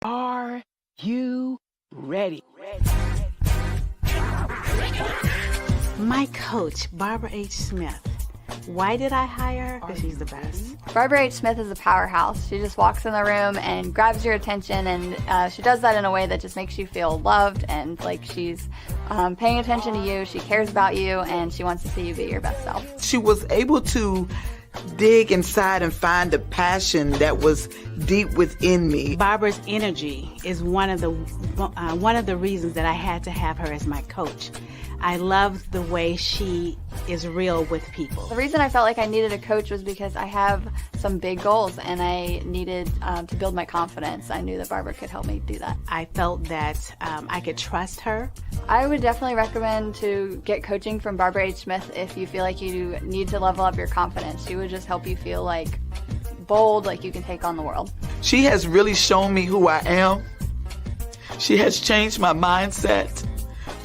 Are you ready? My coach, Barbara H. Smith. Why did I hire her? Because she's the best. Barbara H. Smith is a powerhouse. She just walks in the room and grabs your attention, and she does that in a way that just makes you feel loved and like she's paying attention to you. She cares about you, and she wants to see you be your best self. She was able to dig inside and find the passion that was deep within me. Barbara's energy is one of the reasons that I had to have her as my coach. I love the way she is real with people. The reason I felt like I needed a coach was because I have some big goals and I needed to build my confidence. I knew that Barbara could help me do that. I felt that I could trust her. I would definitely recommend to get coaching from Barbara H. Smith if you feel like you need to level up your confidence. She would just help you feel like bold, like you can take on the world. She has really shown me who I am. She has changed my mindset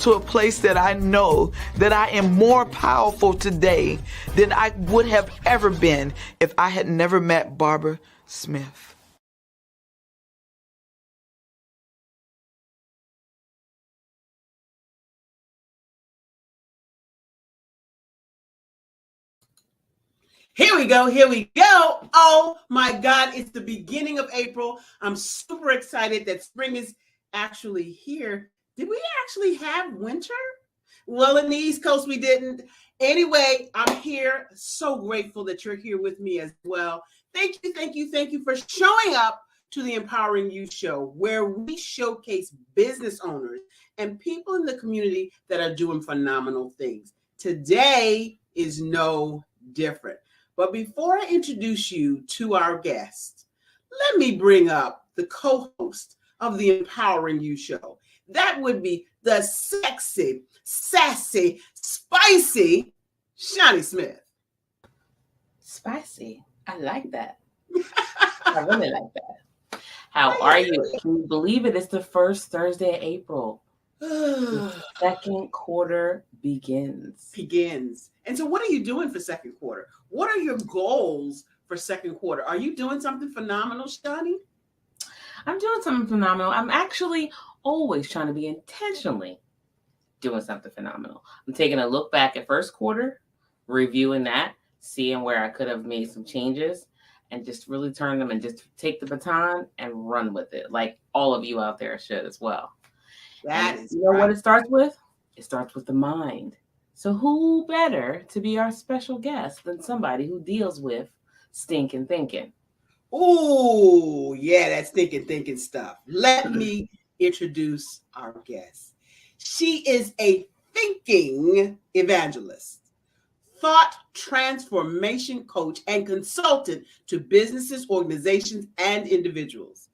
to a place that I know that I am more powerful today than I would have ever been if I had never met Barbara Smith. Here we go. Here we go. Oh my God. It's the beginning of April. I'm super excited that spring is actually here. Did we actually have winter? Well, in the East Coast, we didn't. Anyway, I'm here. So grateful that you're here with me as well. Thank you for showing up to the Empowering You Show, where we showcase business owners and people in the community that are doing phenomenal things. Today is no different. But before I introduce you to our guest, let me bring up the co-host of the Empowering You Show. That would be the sexy, sassy, spicy Shawnee Smith. Spicy. I like that. I really like that. How are you? Can you believe it? It's the first Thursday of April. The second quarter begins. And so what are you doing for second quarter? What are your goals for second quarter? Are you doing something phenomenal, Shawnee? I'm doing something phenomenal. I'm actually always trying to be intentionally doing something phenomenal. I'm taking a look back at first quarter, reviewing that, seeing where I could have made some changes, and just really turn them and just take the baton and run with it, like all of you out there should as well. That is you know what it starts with? It starts with the mind. So who better to be our special guest than somebody who deals with stinking thinking? Oh, yeah, that's thinking stuff. Let me introduce our guest. She is a thinking evangelist, thought transformation coach, and consultant to businesses, organizations, and individuals.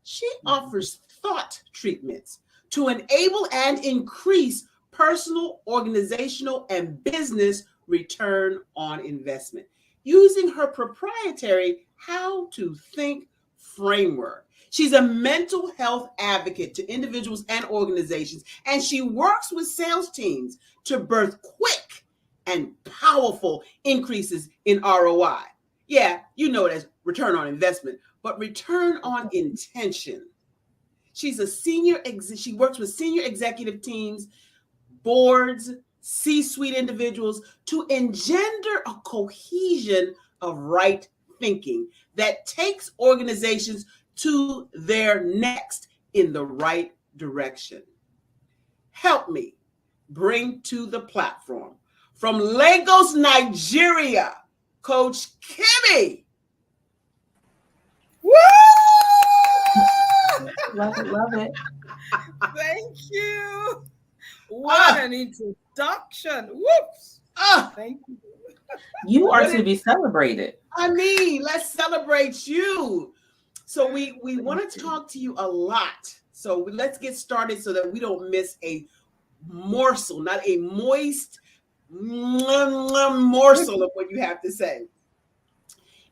She offers thought treatments to enable and increase personal, organizational, and business return on investment using her proprietary How to Think framework. She's a mental health advocate to individuals and organizations, and she works with sales teams to birth quick and powerful increases in ROI. Yeah, you know it as return on investment, but return on intention. She works with senior executive teams, boards, C-suite individuals to engender a cohesion of right thinking that takes organizations to their next in the right direction. Help me bring to the platform from Lagos, Nigeria, Coach Kimmy. Woo! Love it. Thank you. What an introduction. Whoops. Thank you. You are to be celebrated. I mean, let's celebrate you. So we want to talk to you a lot. So let's get started so that we don't miss a morsel, not a moist morsel of what you have to say.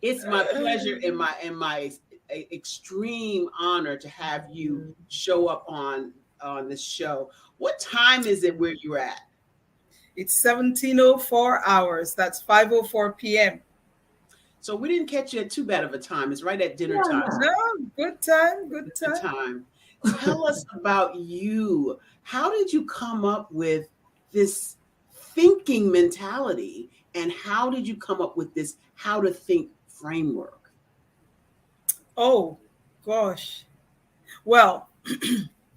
It's my pleasure and my extreme honor to have you show up on this show. What time is it where you're at? It's 17:04 hours. That's 5:04 p.m. So we didn't catch you at too bad of a time. It's right at dinner time. No, good time, good Good time. time. Tell us about you. How did you come up with this thinking mentality? And how did you come up with this how to think framework? Oh, gosh. Well,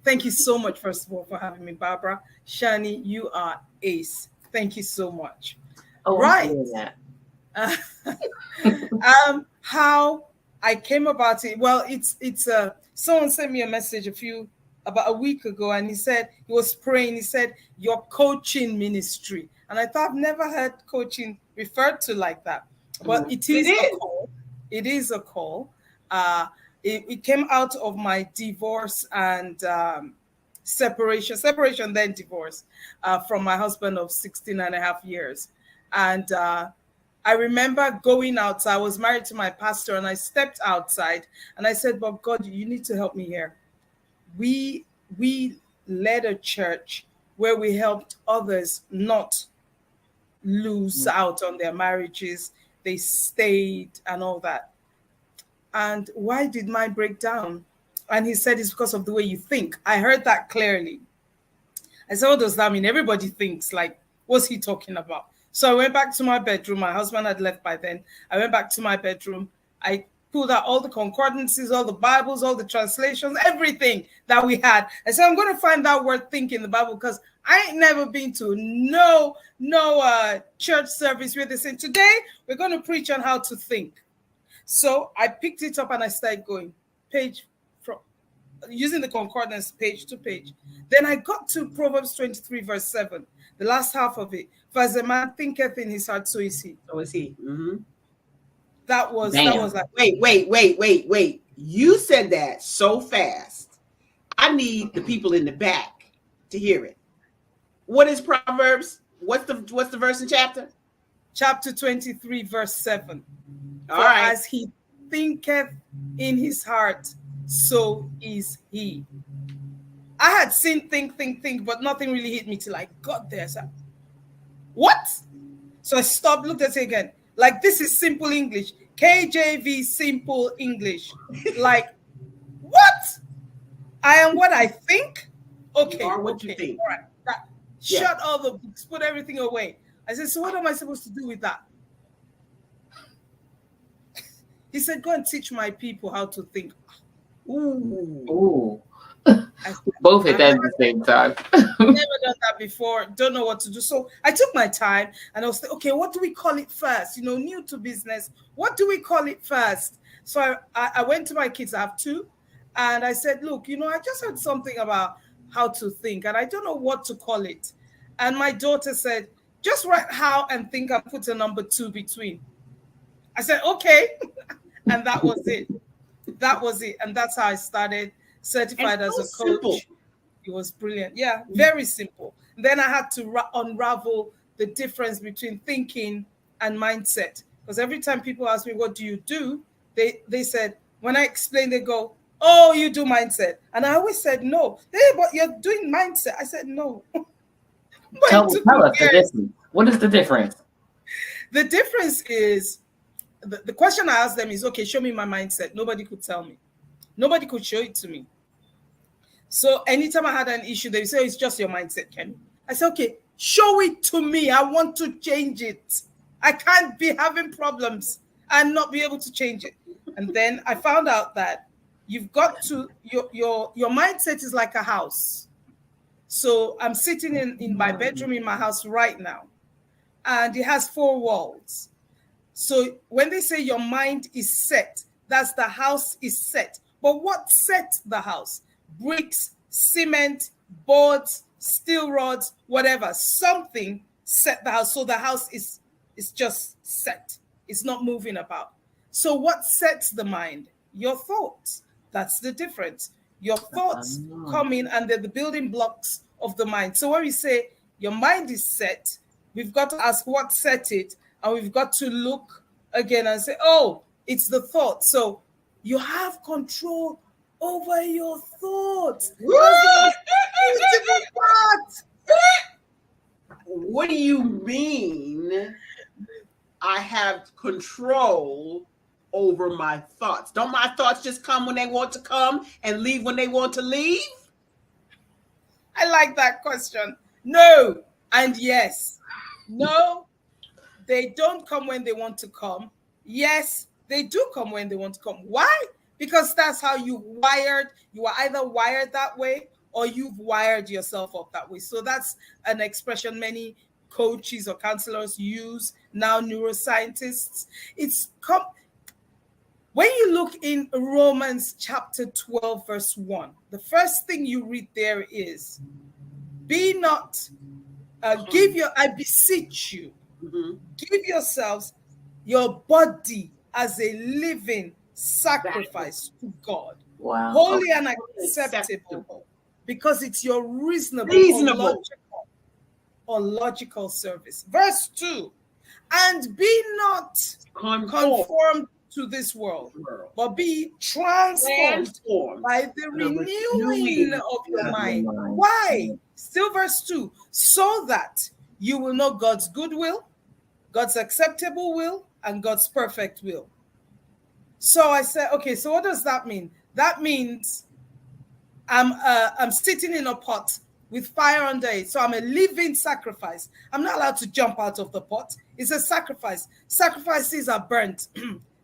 thank you so much, first of all, for having me, Barbara. Shani, you are ace. Thank you so much. Oh, Right. I'm doing that. How I came about it. Well, it's someone sent me a message about a week ago, and he said he was praying. He said your coaching ministry, and I thought I've never heard coaching referred to like that, but it is a call. It is a call. It came out of my divorce and separation, then divorce from my husband of 16 and a half years, and I remember going outside. I was married to my pastor, and I stepped outside and I said, but God, you need to help me here. We led a church where we helped others not lose out on their marriages. They stayed and all that. And why did mine break down? And he said, it's because of the way you think. I heard that clearly. I said, what does that mean? Everybody thinks. Like, what's he talking about? So I went back to my bedroom. My husband had left by then. I went back to my bedroom. I pulled out all the concordances, all the Bibles, all the translations, everything that we had. I said, I'm going to find that word think in the Bible, because I ain't never been to no church service where they say, today we're going to preach on how to think. So I picked it up and I started going page from using the concordance page to page. Then I got to Proverbs 23 verse 7, the last half of it. For as a man thinketh in his heart, so is he. So is he. Mm-hmm. That was like, wait. You said that so fast. I need the people in the back to hear it. What is Proverbs? What's the verse and chapter? Chapter 23, verse 7. All right. As he thinketh in his heart, so is he. I had seen think, but nothing really hit me till I got there. So, what? So I stopped, looked at it again. Like, this is simple English. KJV simple English. Like, what? I am what I think? Okay. You are what you think. All right. Shut all the books, put everything away. I said, so what am I supposed to do with that? He said, go and teach my people how to think. Ooh. Both hit that at the same time. Never done that before. Don't know what to do. So I took my time and I was like, okay, what do we call it first? You know, new to business. What do we call it first? So I went to my kids. I have two. And I said, look, you know, I just heard something about how to think and I don't know what to call it. And my daughter said, just write how and think and put a number 2 between. I said, okay. And that was it. That was it. And that's how I started, certified as a coach. Simple. It was brilliant. Yeah, very simple. Then I had to unravel the difference between thinking and mindset. Because every time people ask me, what do you do? They said, when I explain, they go, oh, you do mindset. And I always said, no. Hey, but you're doing mindset. I said, no. Tell us the difference. What is the difference? The difference is, the question I asked them is, okay, show me my mindset. Nobody could tell me. Nobody could show it to me. So anytime I had an issue, they say, it's just your mindset, Ken. I said, okay, show it to me. I want to change it. I can't be having problems and not be able to change it. And then I found out that you've got to, your mindset is like a house. So I'm sitting in my bedroom in my house right now, and it has 4 walls. So when they say your mind is set, that's the house is set. But what set the house? Bricks, cement, boards, steel rods, whatever. Something set the house. So the house is just set. It's not moving about. So what sets the mind? Your thoughts. That's the difference. Your thoughts come in and they're the building blocks of the mind. So when we say your mind is set, we've got to ask what set it, and we've got to look again and say, oh, it's the thought. So you have control over your thoughts. What do you mean? I have control over my thoughts. Don't my thoughts just come when they want to come and leave when they want to leave? I like that question. No and yes. No, they don't come when they want to come. Yes, they do come when they want to come. Why? Because that's how you wired. You are either wired that way or you've wired yourself up that way. So that's an expression many coaches or counselors use now, neuroscientists. When you look in Romans chapter 12, verse 1, the first thing you read there is, be not, I beseech you, give yourselves your body as a living sacrifice to God, holy and acceptable, because it's your reasonable or logical service. Verse 2, and be not conformed to this world, but be transformed by the renewing of your mind. Why? Still verse 2, so that you will know God's good will, God's acceptable will, and God's perfect will. So I said, okay, so what does that mean? That means I'm sitting in a pot with fire under it. So I'm a living sacrifice. I'm not allowed to jump out of the pot. It's a sacrifice. Sacrifices are burnt.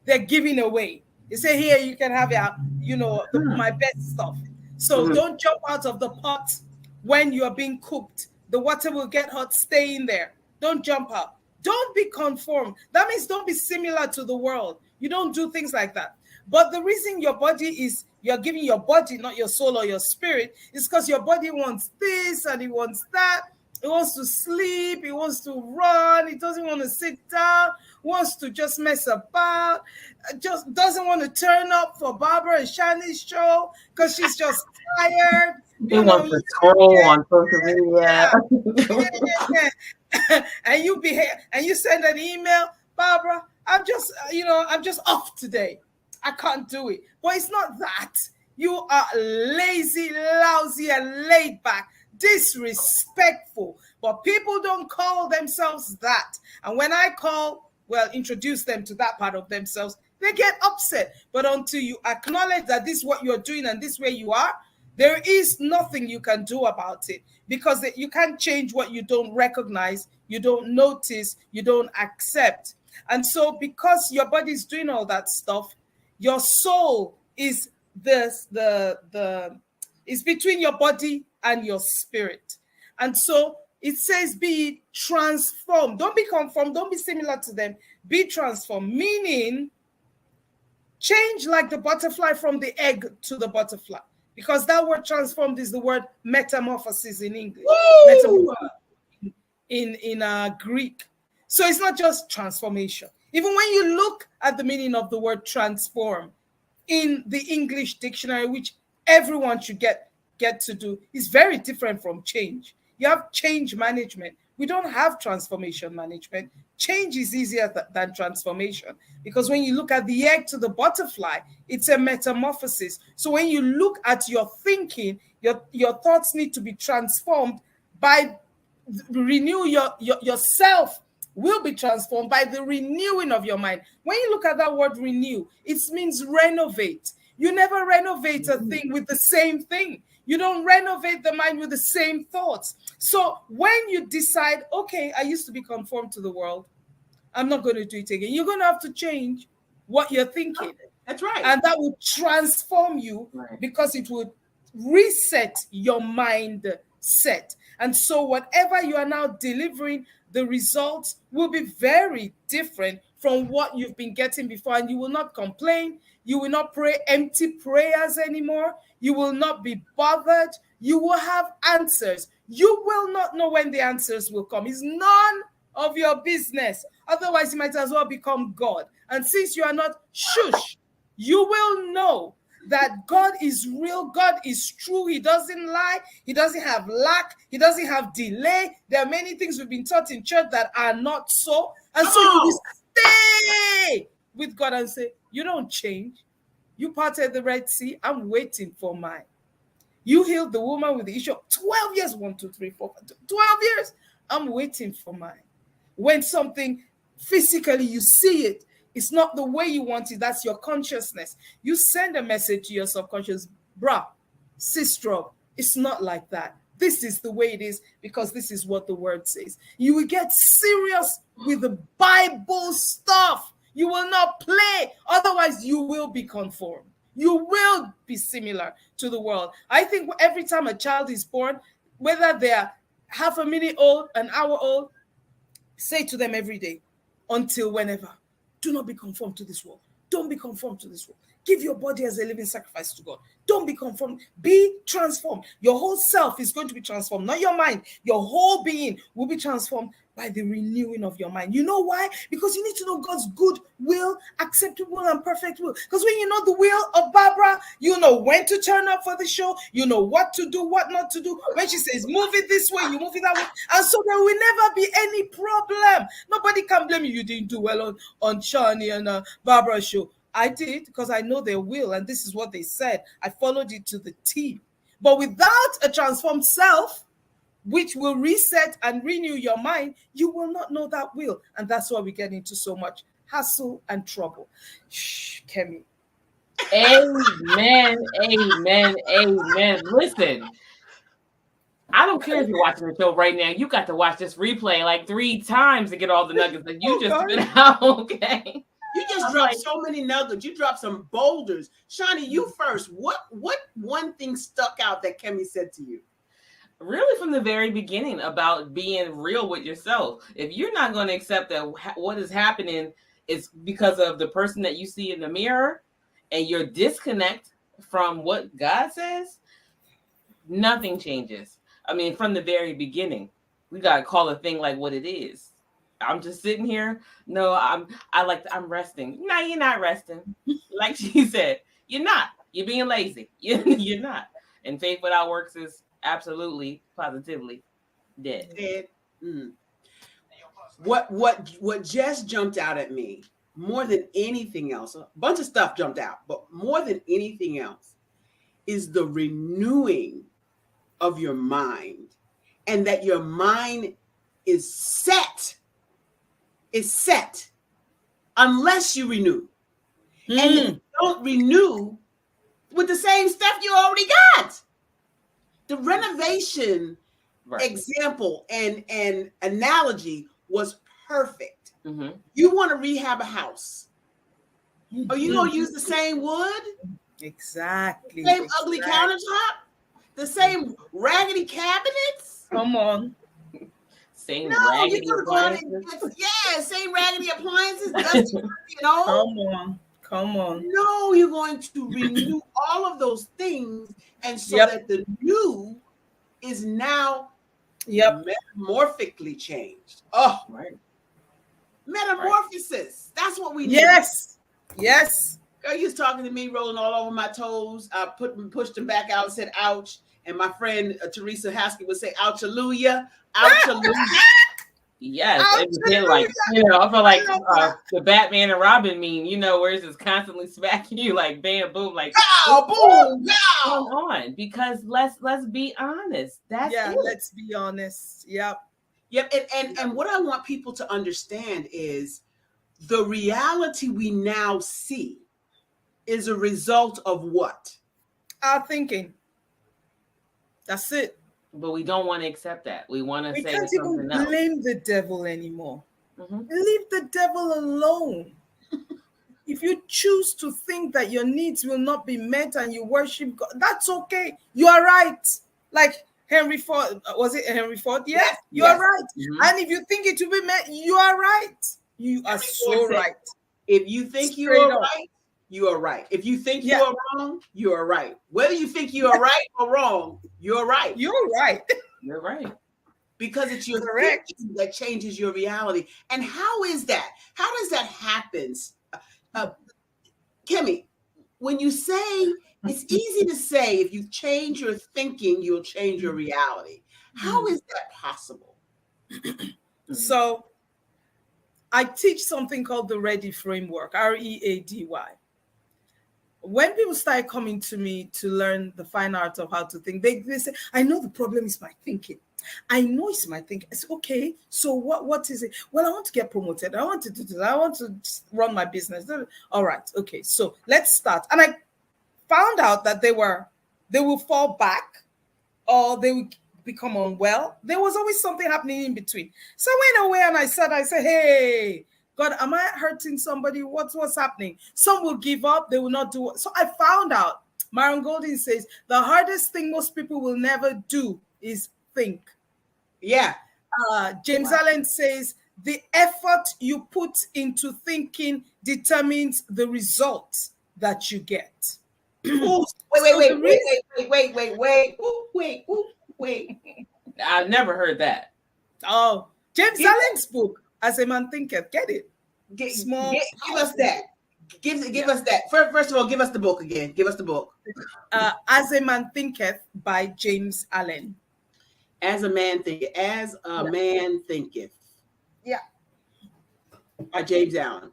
They're giving away. You say, here, you can have my best stuff. So don't jump out of the pot when you're being cooked. The water will get hot. Stay in there. Don't jump out. Don't be conformed. That means don't be similar to the world. You don't do things like that. But the reason your body is, you're giving your body, not your soul or your spirit, is because your body wants this and it wants that. It wants to sleep. It wants to run. It doesn't want to sit down. Wants to just mess about. Just doesn't want to turn up for Barbara and Shani's show because she's just tired. They want to scroll on social media. And you behave and you send an email, Barbara, I'm just off today. I can't do it. But it's not that. You are lazy, lousy, and laid back, disrespectful. But people don't call themselves that. And when I introduce them to that part of themselves, they get upset. But until you acknowledge that this is what you're doing and this way you are, there is nothing you can do about it, because you can't change what you don't recognize, you don't notice, you don't accept. And so because your body is doing all that stuff, your soul is is between your body and your spirit. And so it says be transformed. Don't be conformed, don't be similar to them. Be transformed, meaning change like the butterfly from the egg to the butterfly. Because that word transformed is the word metamorphosis in English. In Greek. So it's not just transformation. Even when you look at the meaning of the word transform in the English dictionary, which everyone should get to do, is very different from change. You have change management. We don't have transformation management. Change is easier than transformation, because when you look at the egg to the butterfly, it's a metamorphosis. So when you look at your thinking, your thoughts need to be transformed by renew yourself will be transformed by the renewing of your mind. When you look at that word renew, it means renovate. You never renovate a thing with the same thing. You don't renovate the mind with the same thoughts. So when you decide, okay, I used to be conformed to the world, I'm not going to do it again, you're going to have to change what you're thinking. That's right. And that will transform you, because it would reset your mindset. And so whatever you are now delivering, the results will be very different from what you've been getting before. And you will not complain. You will not pray empty prayers anymore. You will not be bothered. You will have answers. You will not know when the answers will come. It's none of your business. Otherwise, you might as well become God. And since you are not, shush, you will know that God is real, God is true, He doesn't lie, He doesn't have lack, He doesn't have delay. There are many things we've been taught in church that are not so. And so you will stay with God and say, you don't change. You parted the Red Sea, I'm waiting for mine. You healed the woman with the issue of 12 years, 1, 2, 3, 4, 5, 12 years, I'm waiting for mine. When something physically you see it. It's not the way you want it. That's your consciousness. You send a message to your subconscious, bruh, sister, it's not like that. This is the way it is because this is what the word says. You will get serious with the Bible stuff. You will not play. Otherwise, you will be conformed. You will be similar to the world. I think every time a child is born, whether they're half a minute old, an hour old, say to them every day, until whenever, do not be conformed to this world. Don't be conformed to this world. Give your body as a living sacrifice to God. Don't be conformed. Be transformed. Your whole self is going to be transformed, not your mind. Your whole being will be transformed by the renewing of your mind. You know why? Because you need to know God's good will, acceptable and perfect will. Because when you know the will of Barbara, you know when to turn up for the show. You know what to do, what not to do. When she says, move it this way, you move it that way. And so there will never be any problem. Nobody can blame you. You didn't do well on Shani and Barbara's show. I did because I know their will, and this is what they said. I followed it to the T. But without a transformed self, which will reset and renew your mind, you will not know that will. And that's why we get into so much hassle and trouble. Shh, Kemi. Amen, amen, amen. Listen, I don't care if you're watching the show right now. You got to watch this replay like 3 times to get all the nuggets that you just spit out, okay? You just dropped so many nuggets. You dropped some boulders. Shani, you first. What one thing stuck out that Kemi said to you? Really from the very beginning about being real with yourself. If you're not going to accept that what is happening is because of the person that you see in the mirror and your disconnect from what God says, nothing changes. I mean, from the very beginning, we got to call a thing like what it is. I'm just sitting here. No, I'm resting. No, you're not resting. Like she said, you're not. You're being lazy. You're not. And faith without works is absolutely, positively dead. Mm. What just jumped out at me more than anything else, a bunch of stuff jumped out, but more than anything else is the renewing of your mind, and that your mind is set unless you renew. And you don't renew with the same stuff you already got. The renovation example and analogy was perfect. Mm-hmm. You want to rehab a house. Are you going to use the same wood? Exactly. Same ugly countertop? The same raggedy cabinets? Come on. Same raggedy appliances? Same raggedy appliances. Dusty, Come on. No, you're going to renew all of those things, and so that the new is now metamorphically changed. Oh, right. Metamorphosis. Right. That's what we need. Yes. Girl, you was talking to me, rolling all over my toes. I pushed them back out and said, ouch. And my friend Teresa Haskell would say, ouch-hallelujah. Ouch-hallelujah. Yes, it's like, I feel like the Batman and Robin meme, where it's just constantly smacking you like bam, boom, like boom, come on, because let's be honest. That's it. Let's be honest. Yep. And what I want people to understand is the reality we now see is a result of what? Our thinking. That's it. But we don't want to accept that. We want to say can't something even else. Blame the devil anymore. Mm-hmm. Leave the devil alone. If you choose to think that your needs will not be met and you worship God, that's okay. You are right. Like Henry Ford, was it Henry Ford? Yes, you are right. Mm-hmm. And if you think it will be met, you are right. You are so right. If you think you are right, you are right. If you think you are wrong, you are right. Whether you think you are right or wrong, you're right. You're right. You're right. Because it's your thinking that changes your reality. And how is that? How does that happen? Kemi, when you say, it's easy to say if you change your thinking, you'll change your reality. How is that possible? So I teach something called the READY framework, READY. when people start coming to me to learn the fine art of how to think, they say, I know the problem is my thinking. I know it's my thinking. It's okay. So what is it? Well, I want to get promoted. I want to do this. I want to run my business. All right. Okay. So let's start. And I found out that they will fall back or they will become unwell. There was always something happening in between. So I went away and I said, hey, God, am I hurting somebody? What's happening? Some will give up. They will not do it. So I found out, Myron Golden says, the hardest thing most people will never do is think. Yeah. James Allen says, the effort you put into thinking determines the results that you get. Ooh, wait. I've never heard that. Oh, James Allen's book, As a Man Thinketh. Get it? Give us that. Give us that. First of all, give us the book again. Give us the book. As a Man Thinketh by James Allen. As a man thinketh. As a man thinketh. Yeah. By James Allen.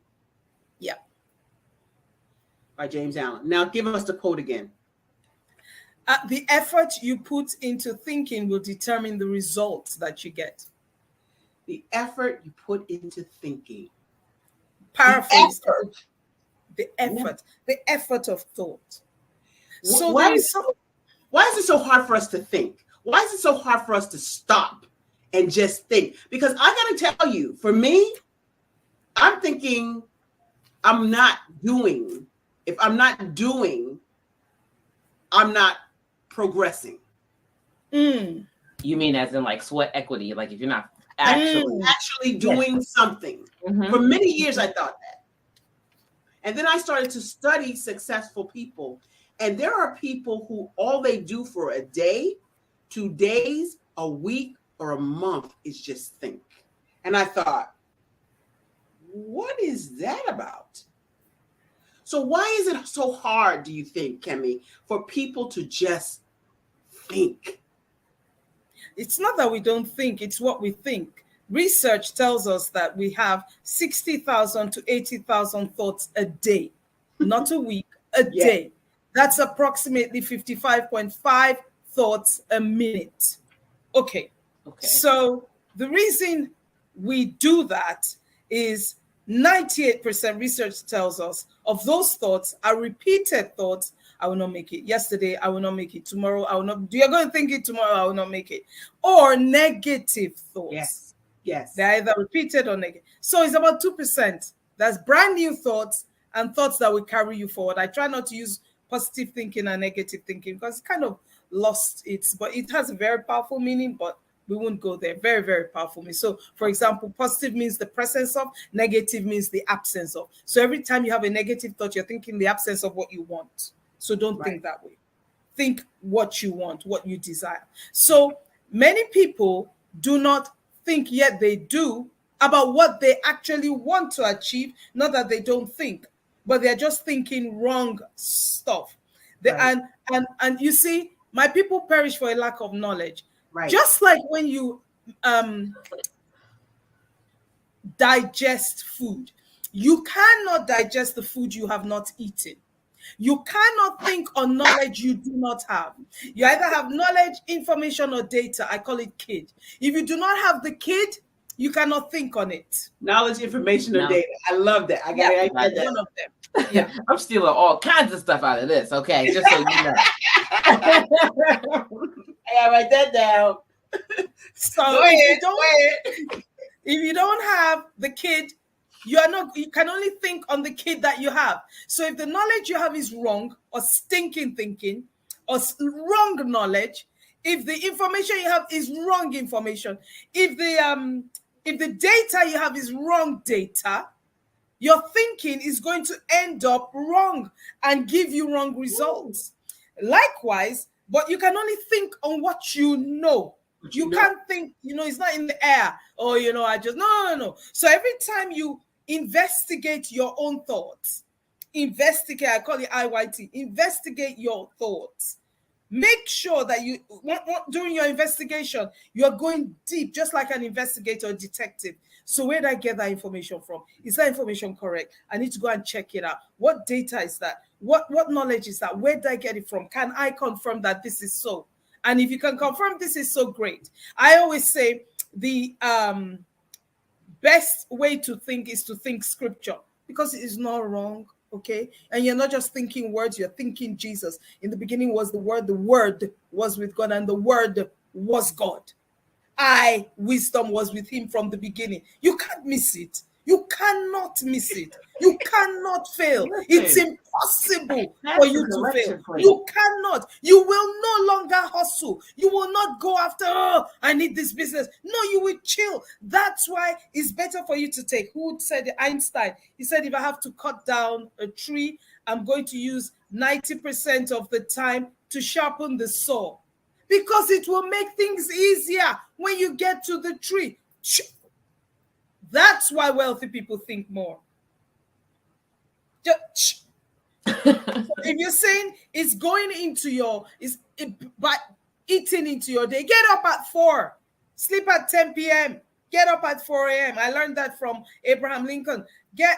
Yeah. By James Allen. Now give us the quote again. The effort you put into thinking will determine the results that you get. The effort you put into thinking. Paraphrase. The effort of thought. So why is it so hard for us to think? Why is it so hard for us to stop and just think? Because I got to tell you, for me, I'm thinking I'm not doing. If I'm not doing, I'm not progressing. You mean as in like sweat equity? Like if you're not actually doing something. Mm-hmm. For many years, I thought that. And then I started to study successful people. And there are people who all they do for a day, 2 days, a week, or a month is just think. And I thought, what is that about? So why is it so hard, do you think, Kemi, for people to just think? It's not that we don't think, it's what we think. Research tells us that we have 60,000 to 80,000 thoughts a day, not a week, a day. That's approximately 55.5 thoughts a minute. Okay. So the reason we do that is 98% research tells us of those thoughts are repeated thoughts. I will not make it. Yesterday, I will not make it. Tomorrow, I will not. You're going to think it tomorrow, I will not make it. Or negative thoughts. Yes. They're either repeated or negative. So it's about 2%. That's brand new thoughts and thoughts that will carry you forward. I try not to use positive thinking and negative thinking because it's kind of lost but it has a very powerful meaning, but we won't go there. Very, very powerful meaning. So, for example, positive means the presence of, negative means the absence of. So every time you have a negative thought, you're thinking the absence of what you want. So don't think that way. Think what you want, what you desire. So many people do not think, yet they do, about what they actually want to achieve. Not that they don't think, but they're just thinking wrong stuff. And you see, my people perish for a lack of knowledge. Right. Just like when you digest food, you cannot digest the food you have not eaten. You cannot think on knowledge you do not have. You either have knowledge, information, or data. I call it KID. If you do not have the KID, you cannot think on it. Knowledge, information, or data. I love that. I got that. One of them. Yeah. I'm stealing all kinds of stuff out of this, okay? Just so you know. I gotta write that down. So if you don't have the KID, you can only think on the KID that you have. So if the knowledge you have is wrong or stinking thinking or wrong knowledge, if the information you have is wrong information, if the data you have is wrong data, your thinking is going to end up wrong and give you wrong results. Likewise, but you can only think on what you know. You can't think, it's not in the air. Or, no. So every time you investigate your own thoughts, I call it IYT, investigate your thoughts. Make sure that during your investigation, you're going deep, just like an investigator or detective. So where did I get that information from? Is that information correct? I need to go and check it out. What data is that? What knowledge is that? Where did I get it from? Can I confirm that this is so? And if you can confirm this is so, great. I always say the best way to think is to think scripture, because it is not wrong. Okay, and you're not just thinking words, you're thinking Jesus. In the beginning was the Word was with God, and the Word was God. Wisdom was with him from the beginning. You can't miss it. You cannot miss it. You cannot fail. It's impossible for you to fail. You cannot. You will no longer hustle. You will not go after, oh, I need this business. No, you will chill. That's why it's better for you to take. Who said it? Einstein. He said, if I have to cut down a tree, I'm going to use 90% of the time to sharpen the saw, because it will make things easier when you get to the tree. That's why wealthy people think more. So if you're saying it's going into your, by eating into your day, get up at 4, sleep at 10 p.m., get up at 4 a.m. I learned that from Abraham Lincoln.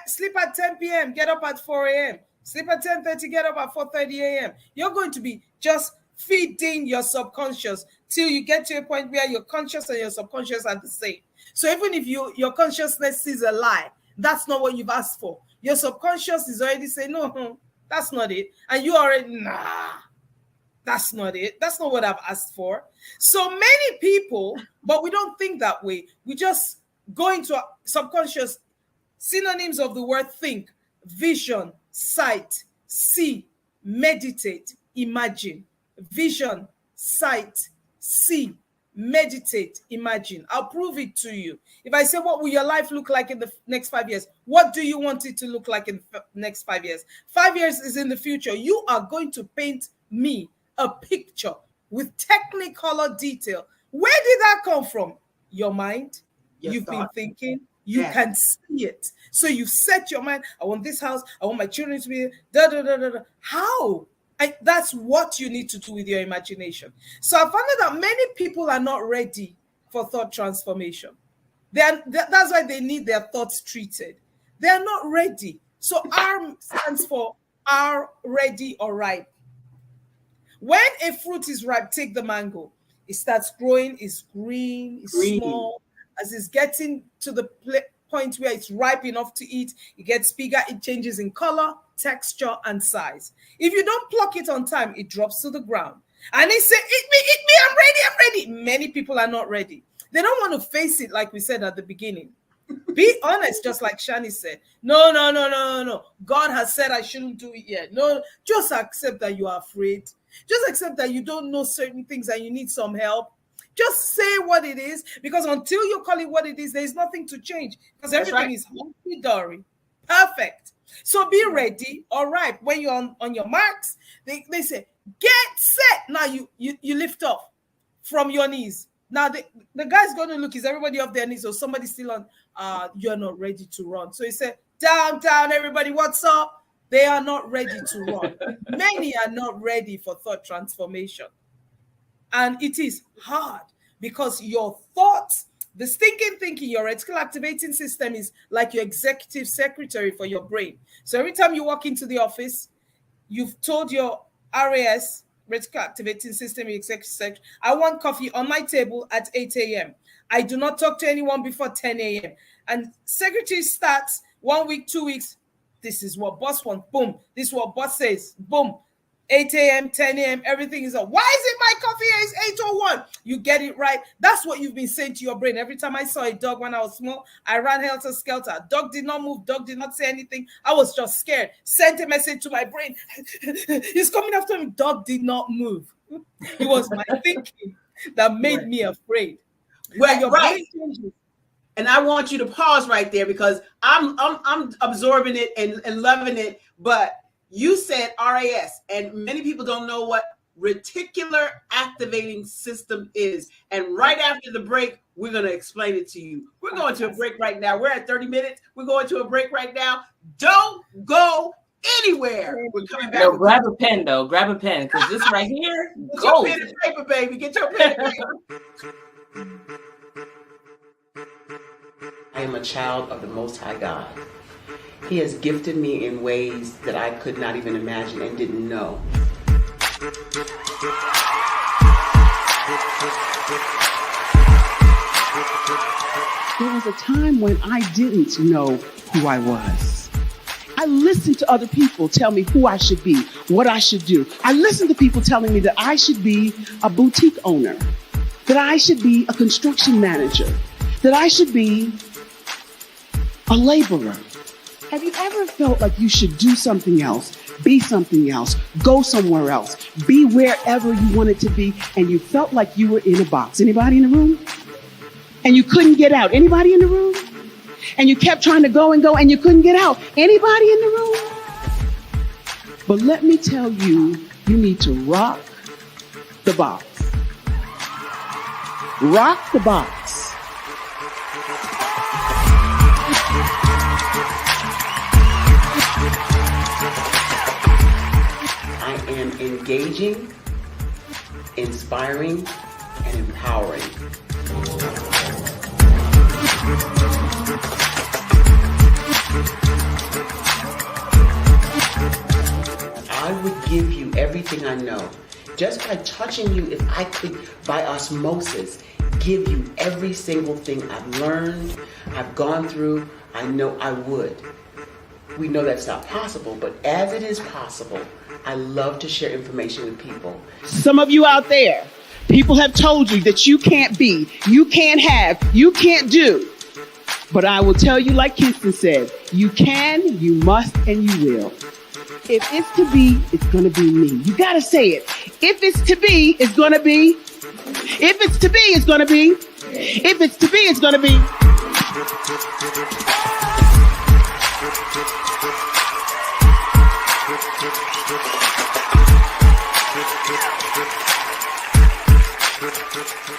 Sleep at 10 p.m., get up at 4 a.m. Sleep at 10:30, get up at 4:30 a.m. You're going to be just feeding your subconscious till you get to a point where your conscious and your subconscious are the same. So even if your consciousness sees a lie, that's not what you've asked for. Your subconscious is already saying, no, that's not it. And you already, that's not it. That's not what I've asked for. So many people, but we don't think that way. We just go into our subconscious. Synonyms of the word think: vision, sight, see, meditate, imagine. Vision, sight, see, meditate, imagine. I'll prove it to you. If I say, what will your life look like in the next 5 years? What do you want it to look like in the next 5 years? 5 years is in the future. You are going to paint me a picture with technicolor detail. Where did that come from? Your mind. You've been thinking. You can see it. So you set your mind. I want this house. I want my children to be da da da da da. How? That's what you need to do with your imagination. So I found out that many people are not ready for thought transformation. That's why they need their thoughts treated. They're not ready. So R stands for are ready or ripe. When a fruit is ripe, take the mango. It starts growing, it's green, it's small. As it's getting to the point where it's ripe enough to eat, it gets bigger, it changes in color, texture, and size. If you don't pluck it on time, it drops to the ground. And they say, eat me, I'm ready. Many people are not ready. They don't want to face it like we said at the beginning. Be honest, just like Shani said. No. God has said I shouldn't do it yet. No, just accept that you are afraid. Just accept that you don't know certain things and you need some help. Just say what it is, because until you call it what it is, there's nothing to change, because everything is hunky-dory. Perfect. So be ready. All right. When you're on your marks, they say, get set. Now you lift off from your knees. Now the guy's going to look, is everybody off their knees or somebody still on, you're not ready to run. So he said, down, everybody, what's up? They are not ready to run. Many are not ready for thought transformation. And it is hard because your thoughts, the stinking thinking, your reticular activating system is like your executive secretary for your brain. So every time you walk into the office, you've told your RAS, reticular activating system, your executive secretary, I want coffee on my table at 8 a.m. I do not talk to anyone before 10 a.m. And secretary starts 1 week, 2 weeks. This is what boss wants. Boom. This is what boss says. Boom. 8 a.m., 10 a.m., everything is up. Why is it my coffee is 8:01? You get it right. That's what you've been saying to your brain. Every time I saw a dog when I was small, I ran helter-skelter. Dog did not move. Dog did not say anything. I was just scared. Sent a message to my brain. He's coming after me. Dog did not move. It was my thinking that made me afraid. Well, your brain changes. And I want you to pause right there, because I'm absorbing it and loving it, but you said RAS, and many people don't know what reticular activating system is. And right after the break, we're going to explain it to you. We're going to a break right now. We're at 30 minutes. We're going to a break right now. Don't go anywhere. We're coming back. No, grab a pen, though. Grab a pen, because this right here, get your pen and paper, baby. Get your pen and paper. I am a child of the Most High God. He has gifted me in ways that I could not even imagine and didn't know. There was a time when I didn't know who I was. I listened to other people tell me who I should be, what I should do. I listened to people telling me that I should be a boutique owner, that I should be a construction manager, that I should be a laborer. Have you ever felt like you should do something else, be something else, go somewhere else, be wherever you wanted to be, and you felt like you were in a box? Anybody in the room? And you couldn't get out. Anybody in the room? And you kept trying to go and you couldn't get out. Anybody in the room? But let me tell you, you need to rock the box. Rock the box. I am engaging, inspiring, and empowering. I would give you everything I know. Just by touching you, if I could, by osmosis, give you every single thing I've learned, I've gone through, I know I would. We know that's not possible, but as it is possible, I love to share information with people. Some of you out there, people have told you that you can't be, you can't have, you can't do. But I will tell you, like Kingston said, you can, you must, and you will. If it's to be, it's going to be me. You got to say it. If it's to be, it's going to be. If it's to be, it's going to be. If it's to be, it's going to be.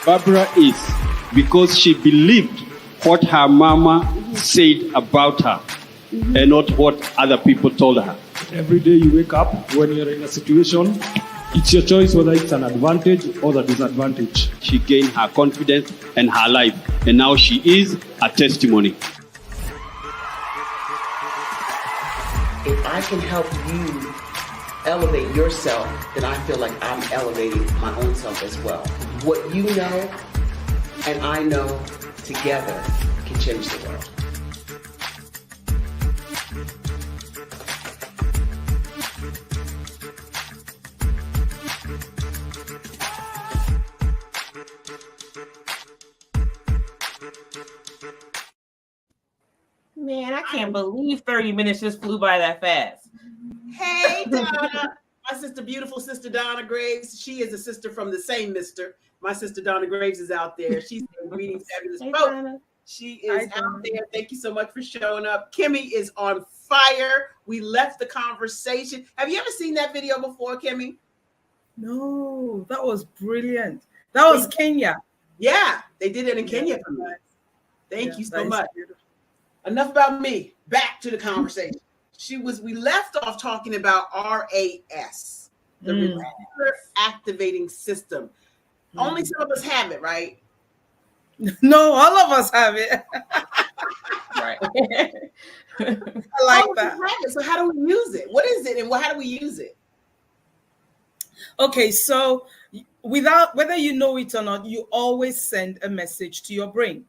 Barbara is because she believed what her mama said about her and not what other people told her. Every day you wake up, when you're in a situation, it's your choice whether it's an advantage or the disadvantage. She gained her confidence and her life, and now she is a testimony. If I can help you elevate yourself, then I feel like I'm elevating my own self as well. What you know and I know together can change the world. Man, I can't believe 30 minutes just flew by that fast. Hey, Donna. My sister, beautiful sister Donna Graves. She is a sister from the same mister. My sister Donna Graves is out there. She's reading fabulous folks. She is out there. Thank you so much for showing up. Kimmy is on fire. We left the conversation. Have you ever seen that video before, Kimmy? No, that was brilliant. That was Kenya. Yeah, they did it in Kenya for me. Thank you so much. Beautiful. Enough about me. Back to the conversation. We left off talking about RAS, the receptor activating system. Only some of us have it, right? No, all of us have it. Right. I like that. So how do we use it? What is it and how do we use it? Okay, so without whether you know it or not, you always send a message to your brain.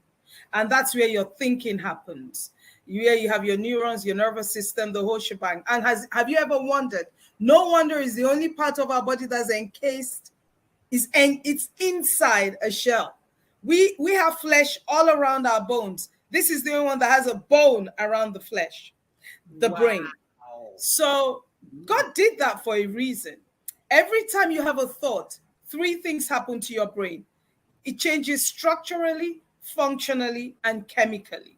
And that's where your thinking happens. Where you have your neurons, your nervous system, the whole shebang. And have you ever wondered? No wonder is the only part of our body that's encased, it's inside a shell. We have flesh all around our bones. This is the only one that has a bone around the flesh, the brain. So God did that for a reason. Every time you have a thought, three things happen to your brain. It changes structurally, functionally, and chemically.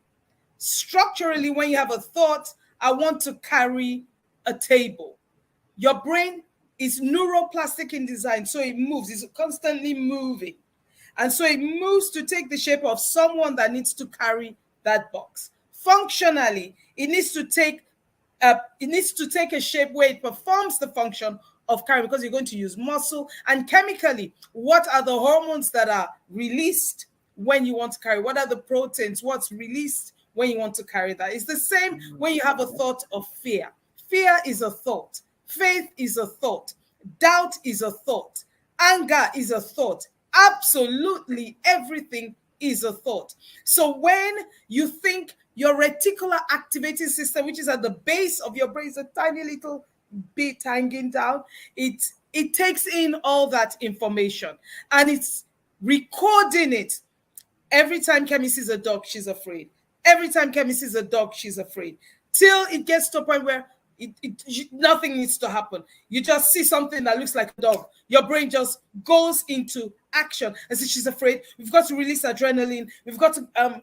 Structurally, when you have a thought, I want to carry a table. Your brain is neuroplastic in design, so it moves. It's constantly moving. And so it moves to take the shape of someone that needs to carry that box. Functionally, it needs to take a shape where it performs the function of carrying, because you're going to use muscle. And chemically, what are the hormones that are released when you want to carry? What are the proteins? What's released when you want to carry that. It's the same when you have a thought of fear. Fear is a thought. Faith is a thought. Doubt is a thought. Anger is a thought. Absolutely everything is a thought. So when you think, your reticular activating system, which is at the base of your brain, is a tiny little bit hanging down, it takes in all that information and it's recording it. Every time Kemi sees a dog, she's afraid. Every time Kemi sees a dog, she's afraid. Till it gets to a point where nothing needs to happen. You just see something that looks like a dog. Your brain just goes into action. And so she's afraid. We've got to release adrenaline. We've got to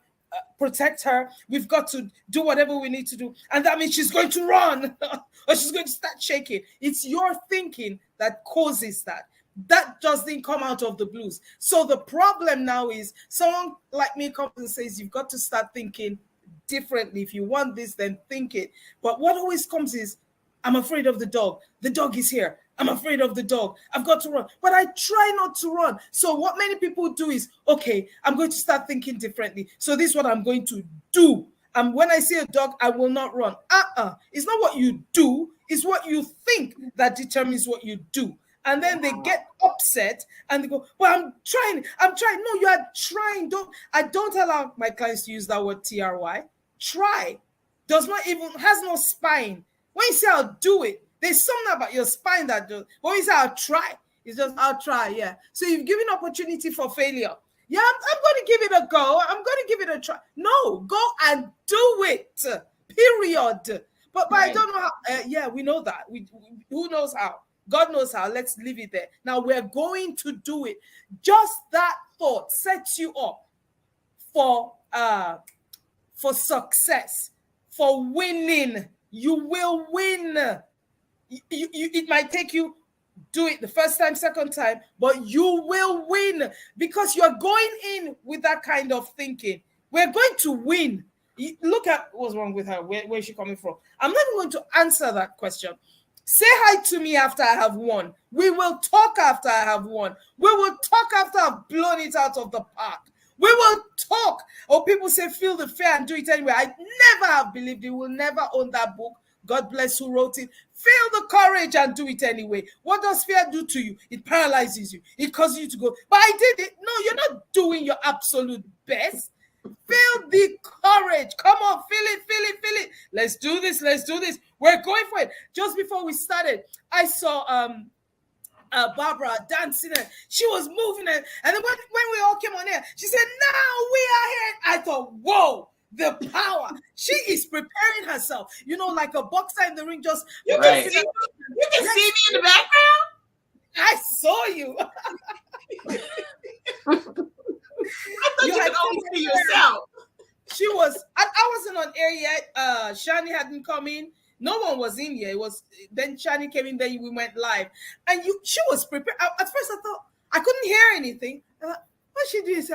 protect her. We've got to do whatever we need to do. And that means she's going to run or she's going to start shaking. It's your thinking that causes that. That just didn't come out of the blues. So the problem now is someone like me comes and says, you've got to start thinking differently. If you want this, then think it. But what always comes is, I'm afraid of the dog. The dog is here. I'm afraid of the dog. I've got to run. But I try not to run. So what many people do is, okay, I'm going to start thinking differently. So this is what I'm going to do. And when I see a dog, I will not run. It's not what you do. It's what you think that determines what you do. And then they get upset and they go, well, I'm trying. No, you are trying. I don't allow my clients to use that word TRY. Try. Has no spine. When you say I'll do it, there's something about your spine that does. When you say I'll try, it's just I'll try, yeah. So you've given opportunity for failure. Yeah, I'm going to give it a go. I'm going to give it a try. No, go and do it. Period. But right. I don't know how. We know that. Who knows how? God knows how. Let's leave it there. Now we're going to do it. Just that thought sets you up for success, for winning. You will win. It might take you do it the first time, second time, but you will win because you're going in with that kind of thinking. We're going to win. Look at what's wrong with her. Where is she coming from? I'm not even going to answer that question. Say hi to me after I have won. We will talk after I have won. We will talk after I've blown it out of the park. We will talk. Or people say, feel the fear and do it anyway. I never have believed it. Will never own that book. God bless who wrote it. Feel the courage and do it anyway. What does fear do to you? It paralyzes you. It causes you to go, but I did it. No, you're not doing your absolute best. Feel the courage. Come on, feel it. Let's do this. We're going for it. Just before we started, I saw Barbara dancing and she was moving and then when we all came on air, she said, now we are here. I thought, whoa, the power. She is preparing herself. Like a boxer in the ring, just you can see me in the background. I saw you. I thought you could only see yourself. She was. I wasn't on air yet. Shani hadn't come in. No one was in here. It was then Shani came in. Then we went live, and she was prepared. At first, I thought I couldn't hear anything. What she did is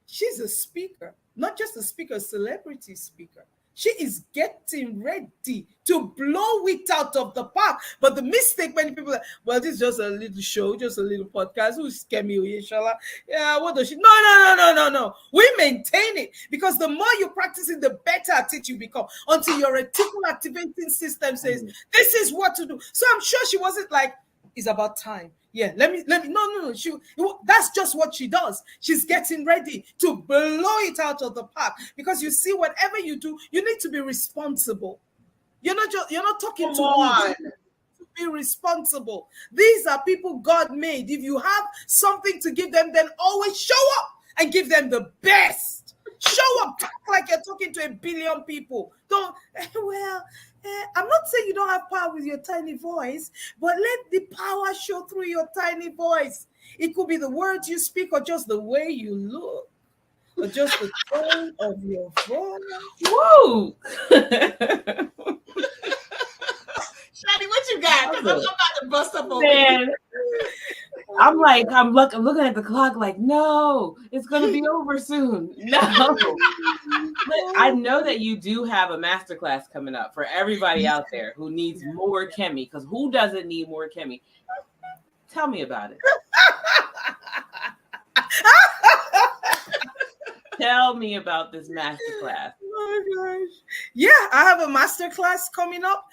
she's a speaker, not just a speaker, a celebrity speaker. She is getting ready to blow it out of the park. But the mistake, many people are, well, this is just a little show, just a little podcast. Who's Kemi, inshallah? Yeah, what does she? No. We maintain it because the more you practice it, the better at it you become until your reticular activating system says, this is what to do. So I'm sure she wasn't like, it's about time. Yeah, let me. No. That's just what she does. She's getting ready to blow it out of the park because you see, whatever you do, you need to be responsible. You're not talking to be responsible. These are people God made. If you have something to give them, then always show up and give them the best. Show up, talk like you're talking to 1 billion people. I'm not saying you don't have power with your tiny voice, but let the power show through your tiny voice. It could be the words you speak or just the way you look or just the tone of your voice. Woo! Shani, what you got? Because I'm about to bust up over here. I'm looking at the clock like, no, it's going to be over soon. No. I know that you do have a masterclass coming up for everybody out there who needs more Kemi, because who doesn't need more Kemi? Tell me about it. Tell me about this masterclass. Oh gosh. Yeah, I have a master class coming up.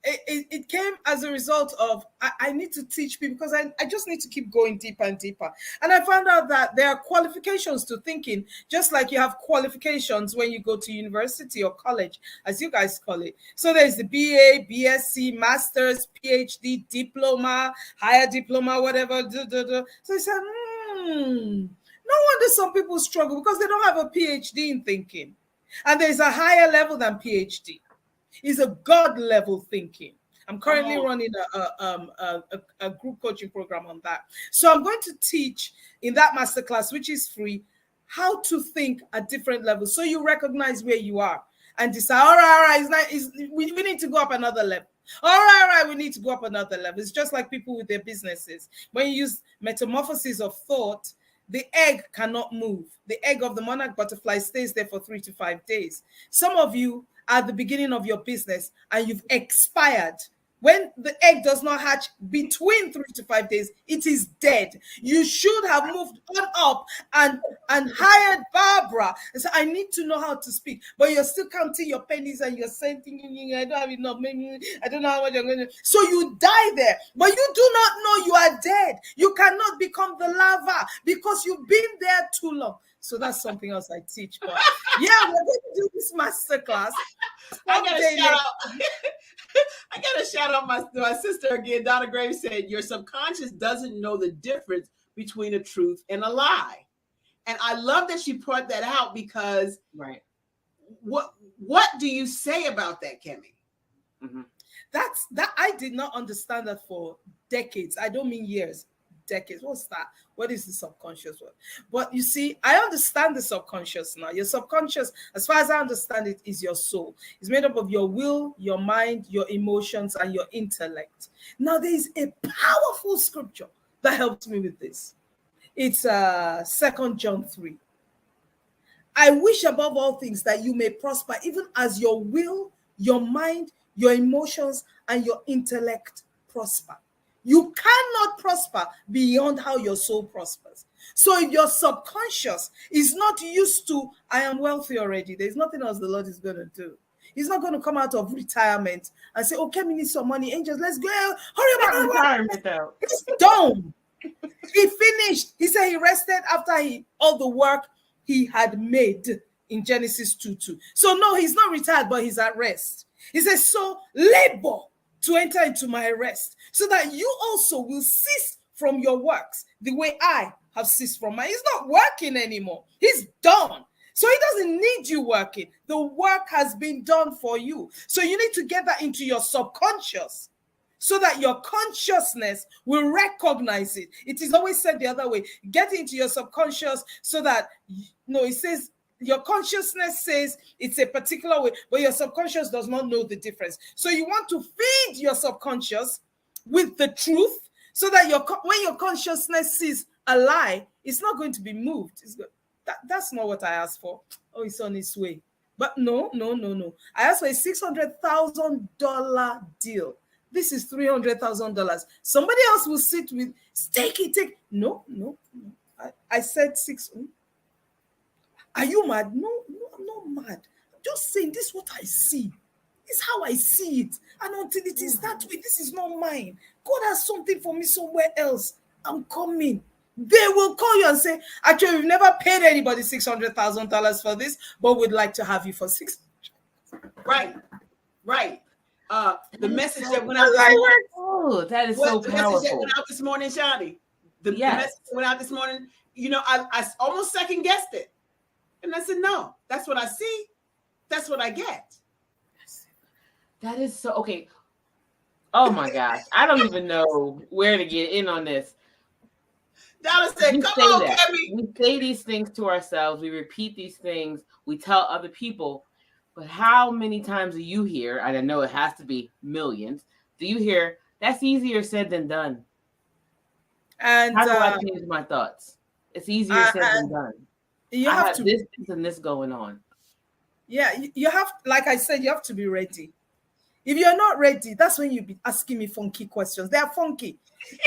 It came as a result of I need to teach people because I just need to keep going deeper and deeper. And I found out that there are qualifications to thinking, just like you have qualifications when you go to university or college, as you guys call it. So there's the BA, BSc, Masters, PhD, diploma, higher diploma, whatever. So I said, no wonder some people struggle because they don't have a PhD in thinking. And there's a higher level than PhD. It's a God level thinking. I'm currently running a group coaching program on that. So I'm going to teach in that masterclass, which is free, how to think at different levels. So you recognize where you are and decide, all right, we need to go up another level. All right, we need to go up another level. It's just like people with their businesses. When you use metamorphosis of thought, the egg cannot move. The egg of the monarch butterfly stays there for 3 to 5 days. Some of you are at the beginning of your business and you've expired. When the egg does not hatch between 3 to 5 days, it is dead. You should have moved on up and hired Barbara. And so I need to know how to speak, but you're still counting your pennies and you're saying, I don't have enough, maybe I don't know how much I'm going to. So you die there, but you do not know you are dead. You cannot become the lava because you've been there too long. So that's something else I teach. But yeah, we're going to do this masterclass. I gotta shout out my sister again. Donna Graves said, your subconscious doesn't know the difference between a truth and a lie. And I love that she brought that out because what do you say about that, Kemi? Mm-hmm. That I did not understand that for decades. I don't mean years. Decades. What's that? What is the subconscious word? But you see, I understand the subconscious now. Your subconscious, as far as I understand it, is your soul. It's made up of your will, your mind, your emotions, and your intellect. Now, there is a powerful scripture that helps me with this. It's 2 John 3. I wish above all things that you may prosper, even as your will, your mind, your emotions, and your intellect prosper. You cannot prosper beyond how your soul prospers. So if your subconscious is not used to, I am wealthy already, there's nothing else the Lord is going to do. He's not going to come out of retirement and say, okay, we need some money. Angels, let's go. Hurry up. Retirement, though. It's done. He finished. He said he rested after all the work he had made in Genesis 2:2. So no, he's not retired, but he's at rest. He says, so labor to enter into my rest, so that you also will cease from your works the way I have ceased from mine. He's not working anymore. He's done. So he doesn't need you working. The work has been done for you. So you need to get that into your subconscious so that your consciousness will recognize it. It is always said the other way. Get into your subconscious so that, it says, your consciousness says it's a particular way, but your subconscious does not know the difference. So you want to feed your subconscious with the truth so that when your consciousness sees a lie, it's not going to be moved. That's not what I asked for. Oh, it's on its way. But no. I asked for a $600,000 deal. This is $300,000. Somebody else will sit with, take it. No. I said 6. Are you mad? No, I'm not mad. I'm just saying this is what I see. This is how I see it. And until it is that way, this is not mine. God has something for me somewhere else. I'm coming. They will call you and say, actually, we've never paid anybody $600,000 for this, but we'd like to have you for $600,000. Right. The message that went out this morning. Oh, that is so powerful. The message that went out this morning, Shani. The message that went out this morning, I almost second guessed it. And I said, no, that's what I see. That's what I get. That is so, okay. Oh my gosh. I don't even know where to get in on this. Donna said, come on, Kemi. We say these things to ourselves. We repeat these things. We tell other people. But how many times do you hear, and I know it has to be millions, do you hear, that's easier said than done? And how do I change my thoughts? It's easier said than done. You have to this and this going on. Yeah, you have, like I said, you have to be ready. If you're not ready, that's when you be asking me funky questions. They are funky.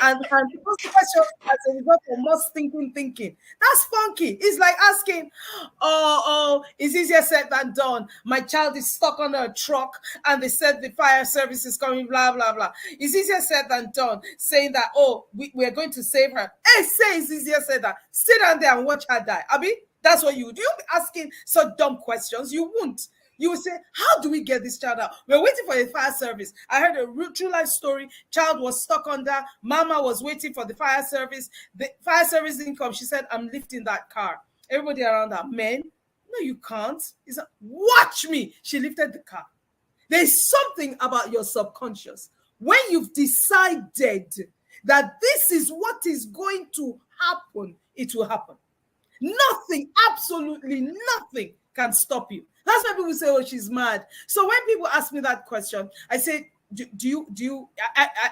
And those questions as a result of most thinking. That's funky. It's like asking, it's easier said than done. My child is stuck under a truck and they said the fire service is coming, blah, blah, blah. It's easier said than done. Saying that, we're going to save her. Hey, say it's easier said than. Sit down there and watch her die. Abi, that's what you would do. You'll be asking such dumb questions. You won't. You will say, how do we get this child out? We're waiting for the fire service. I heard a true life story. Child was stuck under. Mama was waiting for the fire service. The fire service didn't come. She said, I'm lifting that car. Everybody around her, men, no, you can't. He said, watch me. She lifted the car. There's something about your subconscious. When you've decided that this is what is going to happen, it will happen. Nothing, absolutely nothing can stop you. That's why people say, oh, she's mad. So when people ask me that question, I say,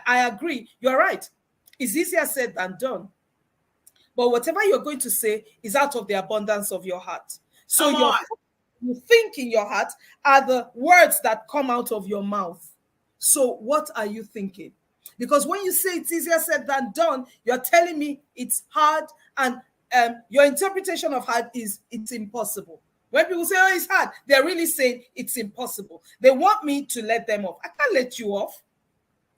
I agree. You're right. It's easier said than done. But whatever you're going to say is out of the abundance of your heart. So you think in your heart are the words that come out of your mouth. So what are you thinking? Because when you say it's easier said than done, you're telling me it's hard, and your interpretation of hard is it's impossible. When people say, oh, it's hard, they're really saying it's impossible. They want me to let them off. I can't let you off.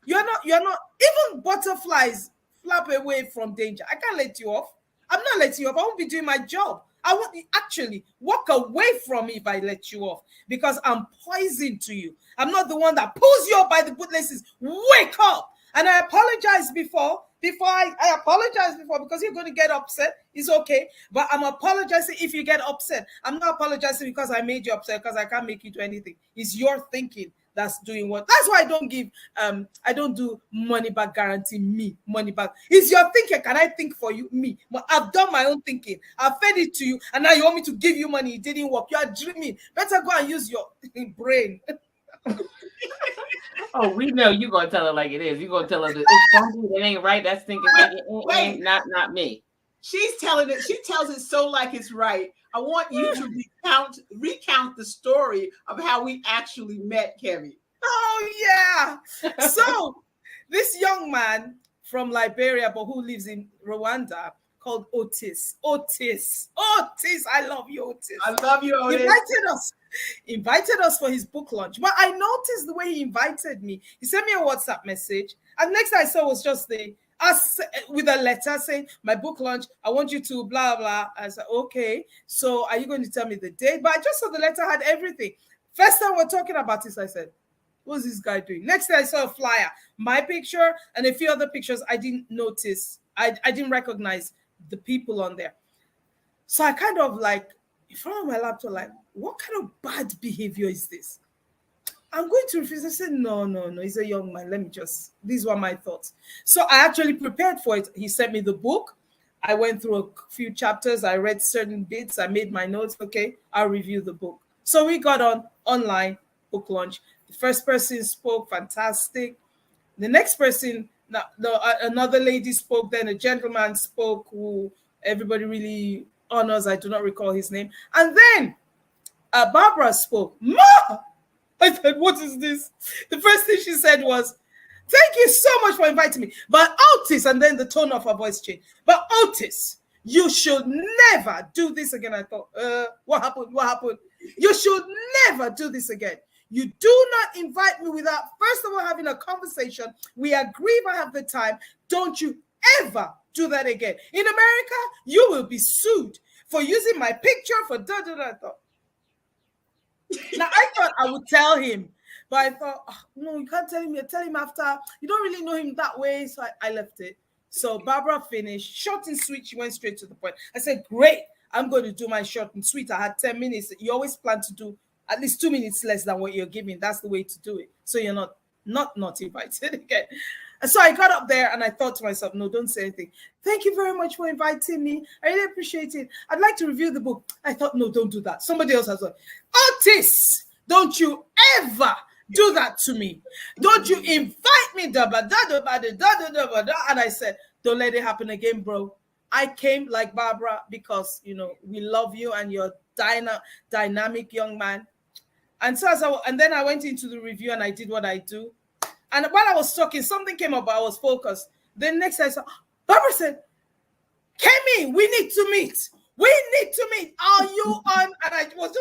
You're not, even butterflies flap away from danger. I can't let you off. I'm not letting you off. I won't be doing my job. I won't actually walk away from me if I let you off, because I'm poison to you. I'm not the one that pulls you up by the bootlaces. Wake up. And I apologized before I apologized before, because you're going to get upset. It's okay. But I'm apologizing if you get upset. I'm not apologizing because I made you upset, because I can't make you do anything. It's your thinking that's doing what. That's why I don't give, I don't do money back guarantee, money back. It's your thinking. Can I think for you? Me. I've done my own thinking. I've fed it to you. And now you want me to give you money. It didn't work. You are dreaming. Better go and use your brain. Oh, we know you're gonna tell her like it is. You're gonna tell her that it's something that ain't right. That's thinking. Ain't not me. She's telling it. She tells it so like it's right. I want you to recount the story of how we actually met, Kemi. Oh yeah. So this young man from Liberia, but who lives in Rwanda, called Otis. I love you, Otis. I love you, Otis. Invited us for his book launch. But I noticed the way he invited me. He sent me a WhatsApp message, and next I saw was just us with a letter saying, my book launch, I want you to blah blah. I said, okay, so are you going to tell me the date? But I just saw the letter had everything. First time we're talking about this, I said, what's this guy doing? Next day I saw a flyer, my picture and a few other pictures. I didn't notice. I didn't recognize the people on there. So I kind of like, in front of my laptop, like, what kind of bad behavior is this? I'm going to refuse. I said, no, he's a young man. These were my thoughts. So I actually prepared for it. He sent me the book. I went through a few chapters. I read certain bits. I made my notes. Okay, I'll review the book. So we got online book launch. The first person spoke, fantastic. The next person, another lady spoke, then a gentleman spoke who everybody really honors. I do not recall his name. And then Barbara spoke. Ma! I said, what is this? The first thing she said was, thank you so much for inviting me. But Otis, and then the tone of her voice changed. But Otis, you should never do this again. I thought, what happened? You should never do this again. You do not invite me without, first of all, having a conversation. We agree if I have the time. Don't you ever do that again. In America, you will be sued for using my picture for da-da-da. I thought. Now, I thought I would tell him, but I thought, no, you can't tell him. You tell him after. You don't really know him that way, so I left it. So Barbara finished. Short and sweet, she went straight to the point. I said, great, I'm going to do my short and sweet. I had 10 minutes. You always plan to do at least 2 minutes less than what you're giving. That's the way to do it. So you're not invited again. And so I got up there and I thought to myself, no, don't say anything. Thank you very much for inviting me. I really appreciate it. I'd like to review the book. I thought, no, don't do that. Somebody else has one. Otis, don't you ever do that to me. Don't you invite me. And I said, don't let it happen again, bro. I came like Barbara because, we love you and you're dynamic young man. And so and then I went into the review and I did what I do. And while I was talking, something came up, but I was focused. Then next I saw, Barbara said, Kemi, we need to meet. We need to meet. Are you on? And I said, what?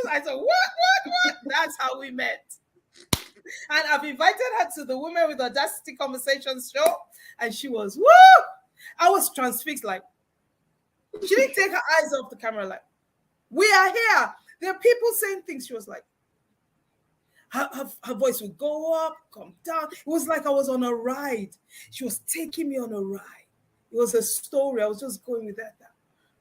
That's how we met. And I've invited her to the Women with Audacity Conversations show. And she was, woo! I was transfixed, like, she didn't take her eyes off the camera, like, we are here. There are people saying things. She was like, her voice would go up, come down. It was like I was on a ride. She was taking me on a ride. It was a story. I was just going with that.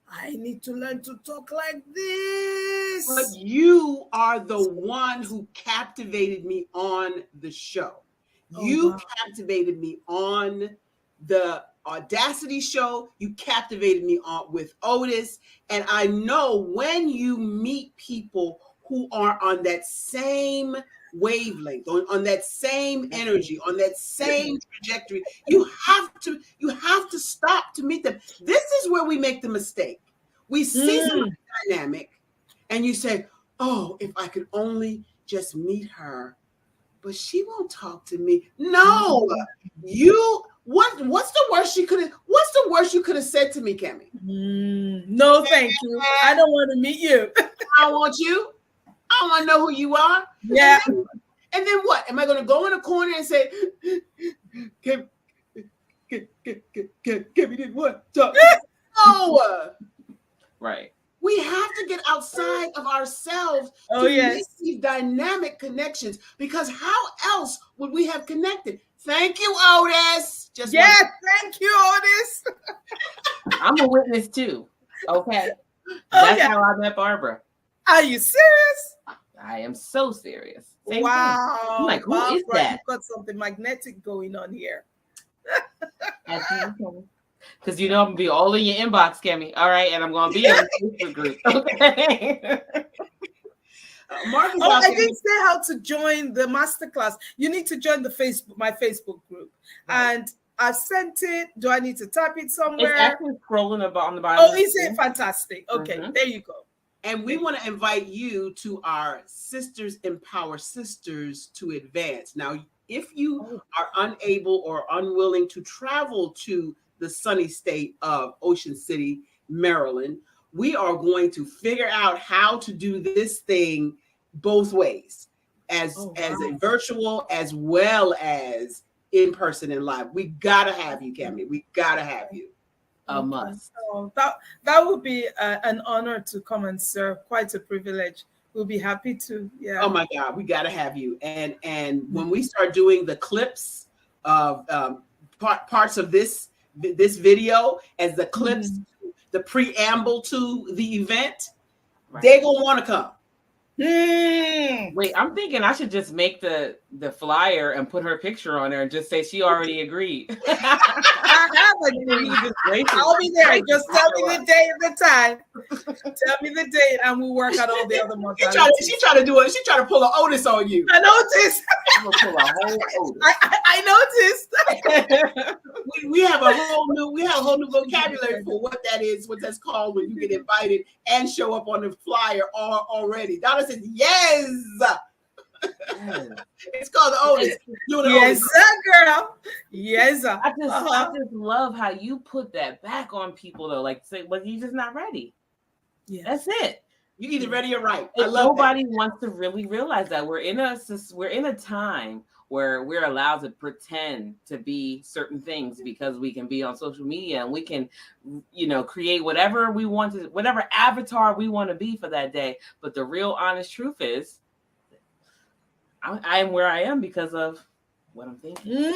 I need to learn to talk like this. But you are the one who captivated me on the show. You captivated me on the Audacity show. You captivated me on with Otis. And I know when you meet people who are on that same wavelength, on that same energy, on that same trajectory, you have to stop to meet them. This is where we make the mistake. We see something dynamic and you say, oh, if I could only just meet her, but she won't talk to me. No, what's the worst you could have said to me, Kemi? No, thank you. I don't want to meet you. I want you. I don't want to know who you are. Yeah. And then what? Am I going to go in a corner and say, Kemi didn't want to talk? No. Right. We have to get outside of ourselves to make these dynamic connections, because how else would we have connected? Thank you, Otis. Thank you, Otis. I'm a witness too. Okay. That's how I met Barbara. Are you serious? I am so serious. Same wow. thing. I'm like, who Barbara, is that? You've got something magnetic going on here. Because you know I'm gonna be all in your inbox, Kemi. All right, and I'm gonna be on the Facebook group. Okay. I didn't say how to join the masterclass. You need to join my Facebook group, and I sent it. Do I need to type it somewhere? It's actually scrolling on the bottom. Oh, is it fantastic? Okay, there you go. And we want to invite you to our Sisters Empower Sisters to Advance. Now, if you are unable or unwilling to travel to the sunny state of Ocean City, Maryland, we are going to figure out how to do this thing both ways, as a virtual as well as in person and live. We gotta have you, Kemi. We gotta have you. A must. Oh, that would be an honor to come and serve. Quite a privilege. We'll be happy to. Yeah. Oh my God, we gotta have you. And when we start doing the clips of parts of this video as the clips, the preamble to the event, they're gonna want to come. Wait, I'm thinking I should just make the flyer and put her picture on there and just say she already agreed. I'll be there. Just tell me the day and the time. Tell me the date, and we'll work out all the other modalities. She try to do it. She try to pull an Otis on you. I noticed. I'm gonna pull a whole Otis. I noticed. we have a whole new vocabulary for what that is, what that's called when you get invited and show up on the flyer already. Donna says yes. It's called the Otis. Yes, sir, girl. Yes, sir. I just love how you put that back on people though. Like say, well, you're just not ready. Yeah, that's it. You either ready or right. Nobody wants to really realize that we're in a time where we're allowed to pretend to be certain things because we can be on social media and we can, create whatever we want to, whatever avatar we want to be for that day. But the real honest truth is, I am where I am because of what I'm thinking.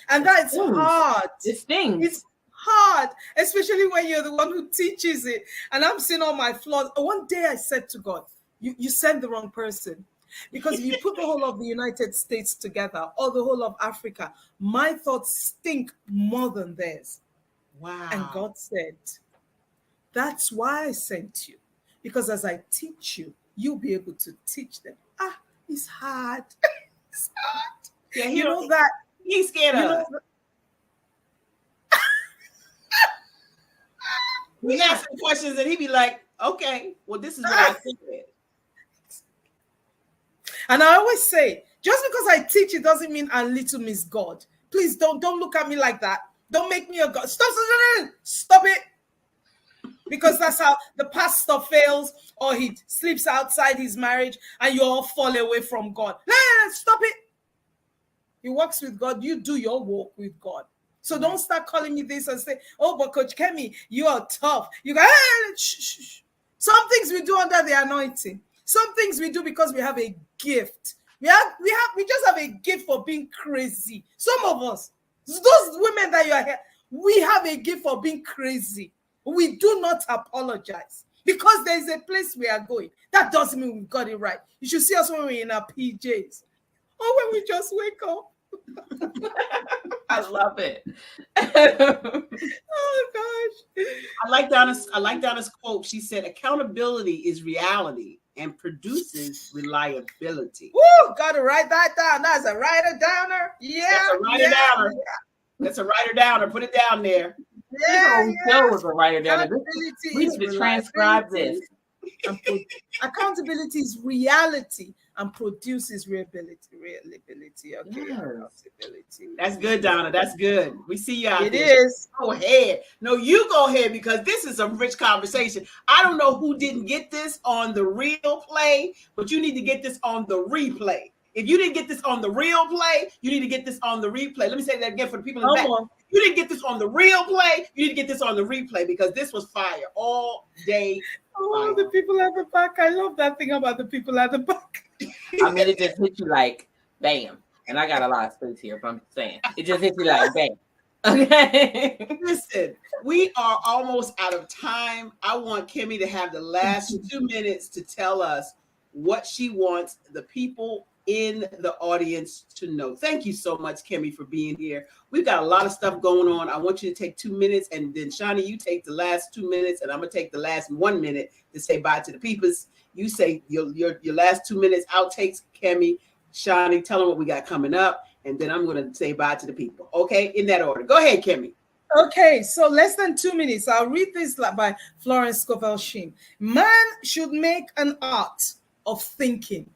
And that's hard. It stings. It's hard, especially when you're the one who teaches it. And I'm seeing all my flaws. One day I said to God, you sent the wrong person. Because if you put the whole of the United States together or the whole of Africa, my thoughts stink more than theirs. Wow. And God said, that's why I sent you. Because as I teach you, you'll be able to teach them. It's hard. It's hard. Yeah, you know that. He's scared of us. We ask him questions and he'd be like, okay, well, this is what I think. And I always say, just because I teach, it doesn't mean I'm little Miss God. Please don't look at me like that. Don't make me a God. Stop it. Because that's how the pastor fails, or he sleeps outside his marriage and you all fall away from God. Stop it. He walks with God. You do your walk with God. So don't start calling me this and say, oh, but Coach Kemi, you are tough. You go, shh. Some things we do under the anointing. Some things we do because we have a gift. We just have a gift for being crazy. Some of us, those women that you are here, we have a gift for being crazy. We do not apologize because there is a place we are going. That doesn't mean we got it right. You should see us when we're in our PJs or when we just wake up. I love it. Oh gosh. I like Donna's quote. She said, "Accountability is reality and produces reliability." Woo! Got to write that down. That's a writer downer. Yeah. That's a writer downer. That's a writer downer. Put it down there. Phil was a writer down there. We need to transcribe this. Accountability is reality and produces reliability. Okay. Yes. Accountability. That's good, Donna. That's good. We see you out It there. is. Go ahead. No, you go ahead because this is a rich conversation. I don't know who didn't get this on the real play, but you need to get this on the replay. If you didn't get this on the real play, you need to get this on the replay. Let me say that again for the people in the back. If you didn't get this on the real play, you need to get this on the replay because this was fire all day. Oh, the people at the back. I love that thing about the people at the back. I mean, it just hit you like bam. And I got a lot of space here, but I'm saying it just hit you like bam. Okay. Listen, we are almost out of time. I want Kimmy to have the last 2 minutes to tell us what she wants the people in the audience to know. Thank you so much, Kimmy, for being here. We've got a lot of stuff going on. I want you to take 2 minutes, and then Shawnee, you take the last 2 minutes, and I'm gonna take the last 1 minute to say bye to the peoples. You say your last 2 minutes outtakes, Kimmy. Shawnee, tell them what we got coming up, and then I'm gonna say bye to the people. Okay, in that order. Go ahead, Kimmy. Okay, so less than 2 minutes. I'll read this by Florence Scovel Sheen. Man should make an art of thinking.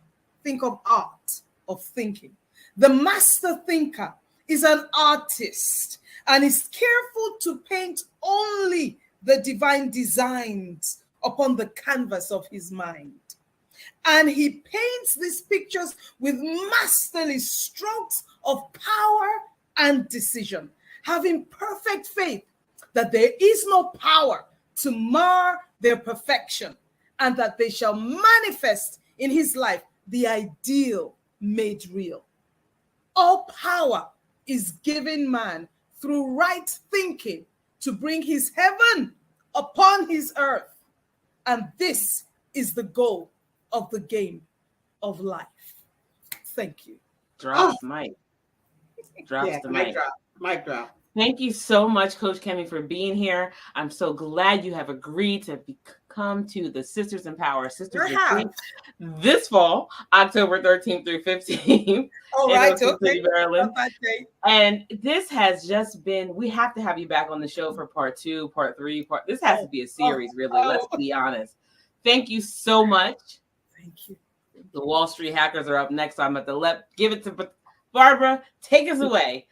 Think of art of thinking. The master thinker is an artist and is careful to paint only the divine designs upon the canvas of his mind. And he paints these pictures with masterly strokes of power and decision, having perfect faith that there is no power to mar their perfection and that they shall manifest in his life the ideal made real. All power is given man through right thinking to bring his heaven upon his earth. And this is the goal of the game of life. Thank you. Drops mic. Drops the mic. Mic drop. Thank you so much, Coach Kemi, for being here. I'm so glad you have agreed to come to the Sisters in Power Sisters Retreat this fall, October 13th through 15th. All in right, Ocean City, okay. Maryland. And this has just been, we have to have you back on the show for part 2, part 3, this has to be a series, really. Let's be honest. Thank you so much. Thank you. The Wall Street Hackers are up next. I'm at the give it to Barbara. Take us away.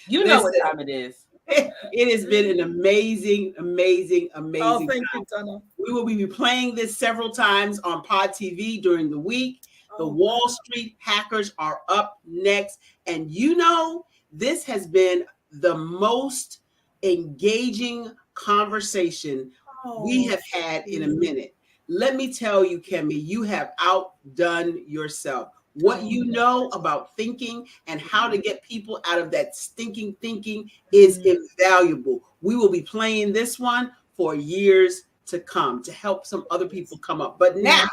You know what time it is. It has been an amazing. Oh, thank you, Donna. We will be playing this several times on Pod TV during the week. The Wall Street Hackers are up next. And you know, this has been the most engaging conversation we have had in a minute. Let me tell you, Kemi, you have outdone yourself. What you know about thinking and how to get people out of that stinking thinking is invaluable. We will be playing this one for years to come to help some other people come up. But now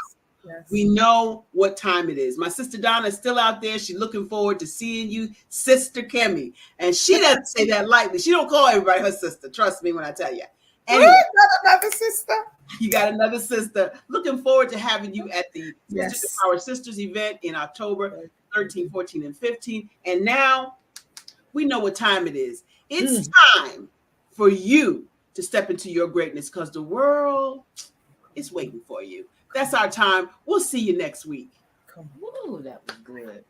we know what time it is. My sister Donna is still out there. She's looking forward to seeing you, Sister Kemi. And she doesn't say that lightly. She don't call everybody her sister. Trust me when I tell you. Anyway, got another sister. You got another sister. Looking forward to having you at the Sisters in Power Sisters event in October 13, 14, and 15. And now we know what time it is. It's time for you to step into your greatness because the world is waiting for you. That's our time. We'll see you next week. welcome. Woo, that was good.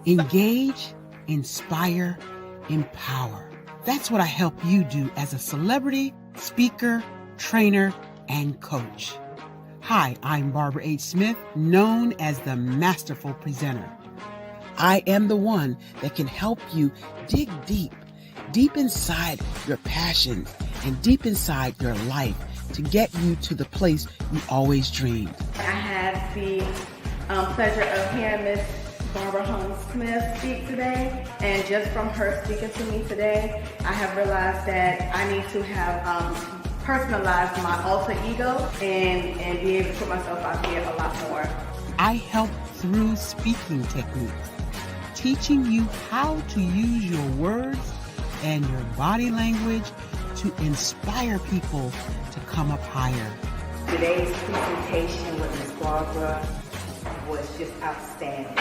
Engage, inspire, empower. That's what I help you do as a celebrity, speaker, trainer, and coach. Hi, I'm Barbara H. Smith, known as the Masterful Presenter. I am the one that can help you dig deep inside your passions and deep inside your life to get you to the place you always dreamed. I had the pleasure of hearing Miss Barbara Holmes Smith speak today, and just from her speaking to me today, I have realized that I need to have personalized my alter ego and be able to put myself out there a lot more. I help through speaking techniques, teaching you how to use your words and your body language to inspire people to come up higher. Today's presentation with Ms. Barbara was just outstanding.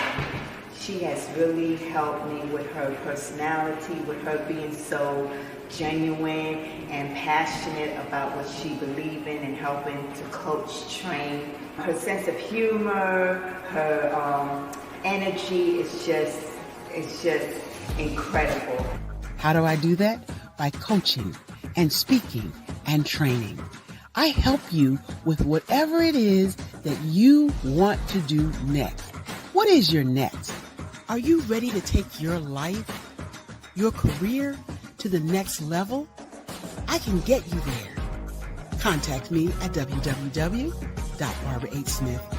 She has really helped me with her personality, with her being so genuine and passionate about what she believes in and helping to coach, train. Her sense of humor, her energy is just incredible. How do I do that? By coaching and speaking and training. I help you with whatever it is that you want to do next. What is your next? Are you ready to take your life, your career to the next level? I can get you there. Contact me at www.barbarahsmith.com.